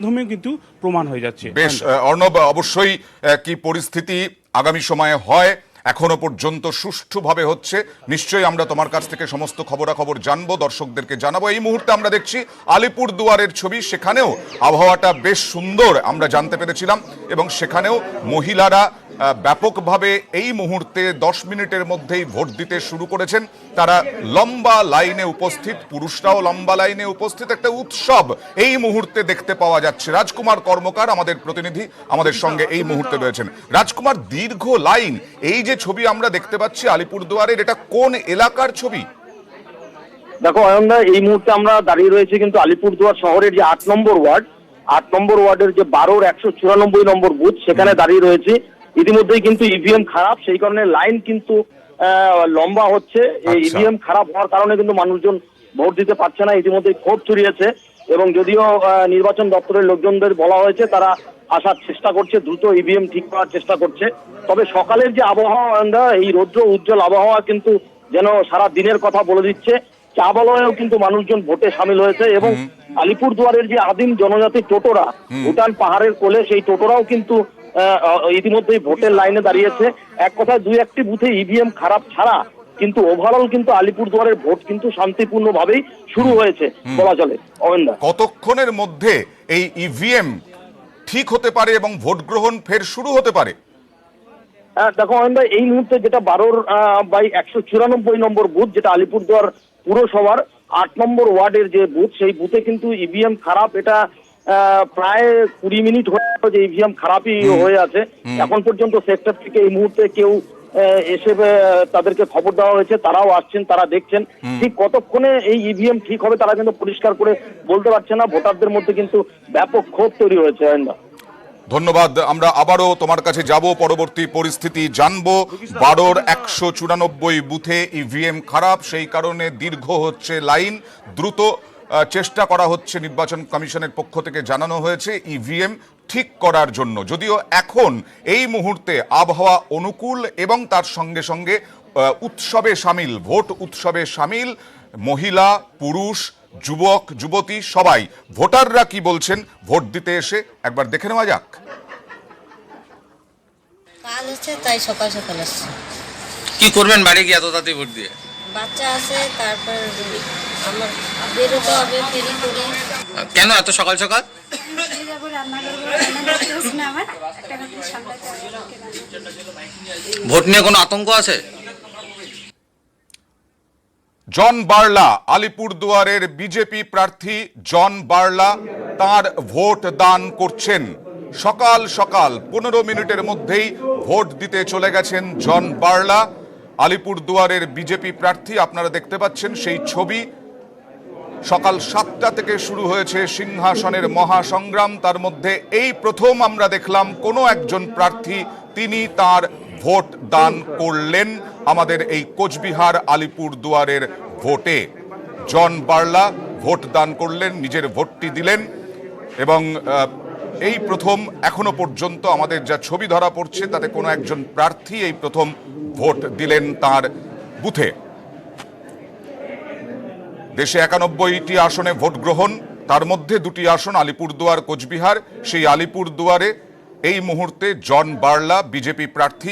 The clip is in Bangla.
মাধ্যমে কিন্তু প্রমাণ হয়ে যাচ্ছে। বেশ অর্ণব, অবশ্যই কি পরিস্থিতি আগামী সময়ে হয় এখনো পর্যন্ত সুষ্ঠুভাবে হচ্ছে, নিশ্চয়ই আমরা তোমার কাছ থেকে সমস্ত খবরাখবর জানবো, দর্শকদেরকে জানাবো। এই মুহূর্তে আমরা দেখছি আলিপুরদুয়ারের ছবি, সেখানেও আবহাওয়াটা বেশ সুন্দর আমরা জানতে পেরেছিলাম এবং সেখানেও মহিলারা ব্যাপকভাবে এই মুহূর্তে 10 মিনিটের মধ্যেই ভোট দিতে শুরু করেছেন। তারা লম্বা লাইনে উপস্থিত, পুরুষরাও লম্বা লাইনে উপস্থিত, একটা উৎসব এই মুহূর্তে দেখতে পাওয়া যাচ্ছে। রাজকুমার কর্মকার আমাদের প্রতিনিধি আমাদের সঙ্গে এই মুহূর্তে রয়েছেন। রাজকুমার, দীর্ঘ লাইন, এই যে ছবি আমরা দেখতে পাচ্ছি আলিপুরদুয়ারের, এটা কোন এলাকার ছবি? দেখো অয়নদা, এই মুহূর্তে আমরা দাঁড়িয়ে রয়েছি কিন্তু আলিপুরদুয়ার শহরের যে 8 নম্বর ওয়ার্ডের যে 12-র 194 নম্বর বুথ, সেখানে দাঁড়িয়ে রয়েছি। ইতিমধ্যেই কিন্তু ইভিএম খারাপ, সেই কারণে লাইন কিন্তু লম্বা হচ্ছে। এই ইভিএম খারাপ হওয়ার কারণে কিন্তু মানুষজন ভোট দিতে পারছে না। ইতিমধ্যেই ক্ষোভ ছড়িয়েছে এবং যদিও নির্বাচন দপ্তরের লোকজনদের বলা হয়েছে তারা আসার চেষ্টা করছে, দ্রুত ইভিএম ঠিক করার চেষ্টা করছে। তবে সকালের যে আবহাওয়া, এই রৌদ্র উজ্জ্বল আবহাওয়া কিন্তু যেন সারা দিনের কথা বলে দিচ্ছে। চা বলয়েও কিন্তু মানুষজন ভোটে সামিল হয়েছে এবং আলিপুরদুয়ারের যে আদিম জনজাতি টোটোরা, ভুটান পাহাড়ের কোলে, সেই টোটোরাও কিন্তু ইতিমধ্যেই ভোটের লাইনে দাঁড়িয়েছে। এক কথায় 2-1টি বুথে ইভিএম খারাপ ছাড়া কিন্তু ওভারঅল কিন্তু আলিপুরদুয়ারের ভোট কিন্তু শান্তিপূর্ণভাবেই শুরু হয়েছে বলা চলে। অমেন্দা, কতক্ষণের মধ্যে এই ইভিএম ঠিক হতে পারে এবং ভোট গ্রহণ ফের শুরু হতে পারে? দেখো অমেন্দা, এই মুহূর্তে যেটা 12/194 নম্বর বুথ, যেটা আলিপুরদুয়ার পুরসভার 8 নম্বর ওয়ার্ডের যে বুথ, সেই বুথে কিন্তু ইভিএম খারাপ। এটা প্রায় 20 মিনিট হয়ে যে ইভিএম খারাপই হয়ে আছে। এখন পর্যন্ত সেক্টর থেকে এই মুহূর্তে কেউ এসে তাদেরকে খবর দেওয়া হয়েছে, তারাও আসছেন, তারা দেখছেন। ঠিক কতক্ষণে এই ইভিএম ঠিক হবে তারা কিন্তু পরিষ্কার করে বলতে পারছে না। ভোটারদের মধ্যে কিন্তু ব্যাপক ক্ষোভ তৈরি হয়েছে। ধন্যবাদ। আমরা আবারও তোমার কাছে যাব, পরবর্তী পরিস্থিতি জানবো। 12-র 194 বুথে ইভিএম খারাপ, সেই কারণে দীর্ঘ হচ্ছে লাইন। দ্রুত চেষ্টা করা হচ্ছে, নির্বাচন কমিশনের পক্ষ থেকে জানানো হয়েছে ইভিএম ঠিক করার জন্য। যদিও এখন এই মুহূর্তে আবহাওয়া অনুকূল এবং তার সঙ্গে সঙ্গে উৎসবে সামিল, ভোট উৎসবে সামিল মহিলা, পুরুষ, যুবক, যুবতী সবাই। ভোটাররা কি বলছেন ভোট দিতে এসে একবার দেখে নেওয়া যাক। কাজ হচ্ছে তাই সকাল সকাল আসছে। কি করবেন বাড়ি গিয়ে এত তাড়াতাড়ি ভোট দিয়ে? বাচ্চা আছে, তারপর আমার বেরোতে হবে, ফেরি করি। কেন এত সকাল সকাল? ভোট নিয়ে কোনো আতঙ্ক আছে? জন বার্লা, আলিপুরদুয়ারের বিজেপি প্রার্থী জন বার্লা তার ভোট দান করছেন। সকাল সকাল 15 মিনিটের মধ্যেই ভোট দিতে চলে গেছেন জন বার্লা, আলিপুরদুয়ারের বিজেপি প্রার্থী। আপনারা দেখতে পাচ্ছেন সেই ছবি। সকাল 7টা থেকে শুরু হয়েছে সিংহাসনের মহাসংগ্রাম। তার মধ্যে এই প্রথম আমরা দেখলাম কোনো একজন প্রার্থী তিনি তার ভোট দান করলেন আমাদের এই কোচবিহার আলিপুরদুয়ারের ভোটে। জন বার্লা ভোট দান করলেন, নিজের ভোটটি দিলেন এবং এই প্রথম, এখনো পর্যন্ত আমাদের যা ছবি ধরা পড়ছে তাতে কোনো একজন প্রার্থী এই প্রথম ভোট দিলেন তার বুথে। দেশে 91টি আসনে ভোট গ্রহণ, তার মধ্যে 2টি আসন আলিপুরদুয়ার, কোচবিহার। সেই আলিপুরদুয়ারে এই মুহূর্তে জন বার্লা বিজেপি প্রার্থী।